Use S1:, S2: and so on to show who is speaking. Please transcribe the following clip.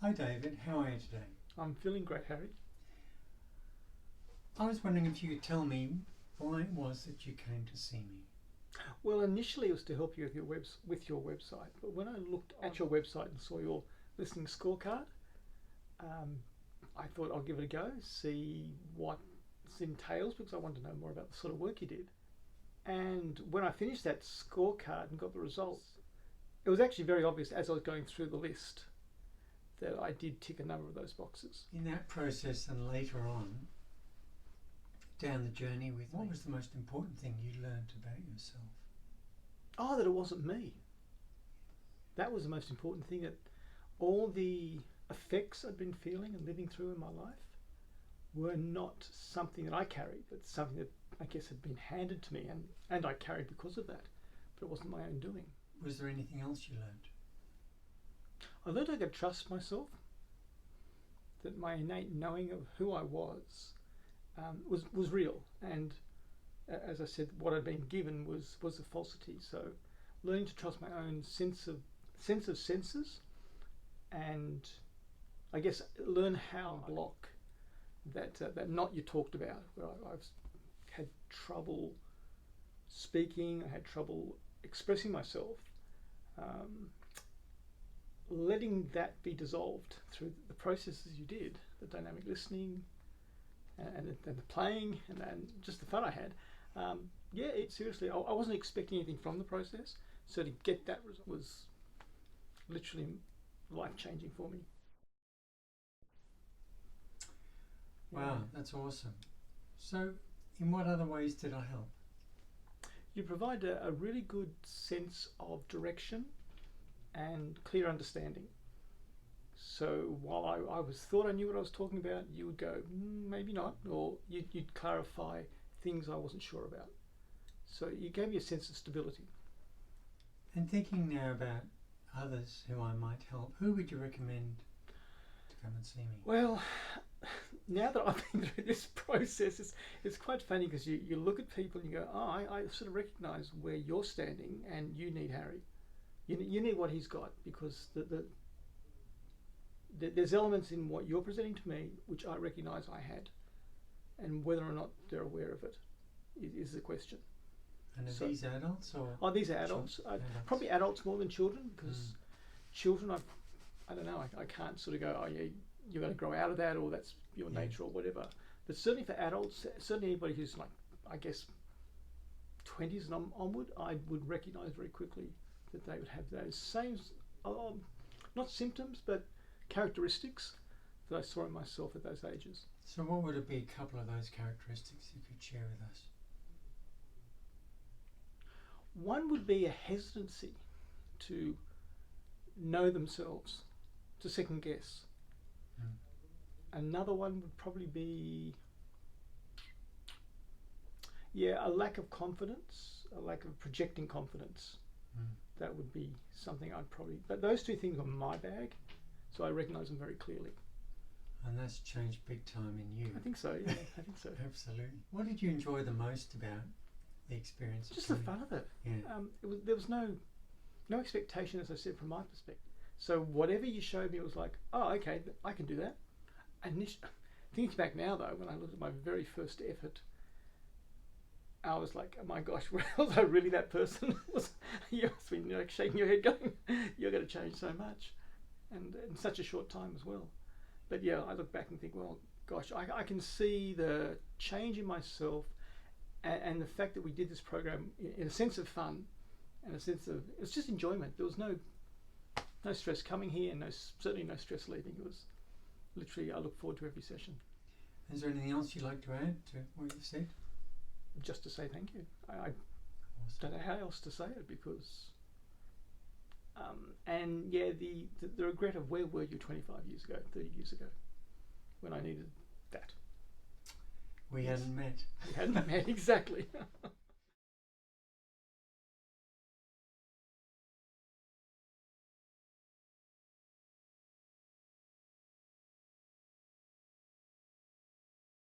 S1: Hi David, how are you today?
S2: I'm feeling great, Harry.
S1: I was wondering if you could tell me why it was that you came to see me.
S2: Well, initially it was to help you with your website, but when I looked at your website and saw your listening scorecard, I thought I'll give it a go, see what it entails, because I wanted to know more about the sort of work you did. And when I finished that scorecard and got the results, it was actually very obvious as I was going through the list that I did tick a number of those boxes.
S1: In that process and later on, down the journey with what was the most important thing you learned about yourself?
S2: Oh, that it wasn't me. That was the most important thing, that all the effects I'd been feeling and living through in my life were not something that I carried, but something that I guess had been handed to me, and I carried because of that, but it wasn't my own doing.
S1: Was there anything else you learned?
S2: I learned I could trust myself, that my innate knowing of who I was real, and as I said, what I'd been given was a falsity. So learning to trust my own sense of senses, and I guess learn how to block that knot you talked about, where I've had trouble speaking, I had trouble expressing myself. Letting that be dissolved through the processes you did, the dynamic listening and the playing and just the fun I had. Seriously, I wasn't expecting anything from the process, so to get that result was literally life-changing for me.
S1: Wow, that's awesome. So, in what other ways did I help?
S2: You provide a really good sense of direction and clear understanding. So while I thought I knew what I was talking about, you would go, maybe not, or you'd clarify things I wasn't sure about. So you gave me a sense of stability.
S1: And thinking now about others who I might help, who would you recommend to come and see me?
S2: Well, now that I've been through this process, it's quite funny, because you look at people and you go, oh, I sort of recognise where you're standing, and you need Harry. You need what he's got, because there's elements in what you're presenting to me which I recognise I had, and whether or not they're aware of it is the question.
S1: And are these adults or?
S2: Oh, these are adults. Probably adults more than children, because children, I don't know, I can't sort of go, oh yeah, you're going to grow out of that, or that's your nature, or whatever. But certainly for adults, certainly anybody who's like, I guess, 20s and onward, I would recognise very quickly that they would have those same, not symptoms, but characteristics that I saw in myself at those ages.
S1: So what would it be, a couple of those characteristics you could share with us?
S2: One would be a hesitancy to know themselves, to second guess. Another one would probably be, a lack of confidence, a lack of projecting confidence. That would be something I'd probably, but those two things are my bag, so I recognise them very clearly.
S1: And that's changed big time in you.
S2: I think so, yeah, I think so.
S1: Absolutely. What did you enjoy the most about the experience?
S2: Just the fun of it.
S1: Yeah.
S2: There was no expectation, as I said, from my perspective. So whatever you showed me, it was like, oh, okay, I can do that. And thinking back now, though, when I looked at my very first effort, I was like, oh my gosh, was I really that person? You must be like shaking your head going, you're going to change so much, and in such a short time as well. But yeah, I look back and think, well, gosh, I can see the change in myself, and the fact that we did this program in a sense of fun, and a sense of, it's just enjoyment. There was no stress coming here, and certainly no stress leaving. It was literally, I look forward to every session.
S1: Is there anything else you'd like to add to what you've said?
S2: Just to say thank you. I don't know how else to say it, because the regret of where were you 25 years ago, 30 years ago, when I needed that.
S1: We hadn't met.
S2: We hadn't met, exactly.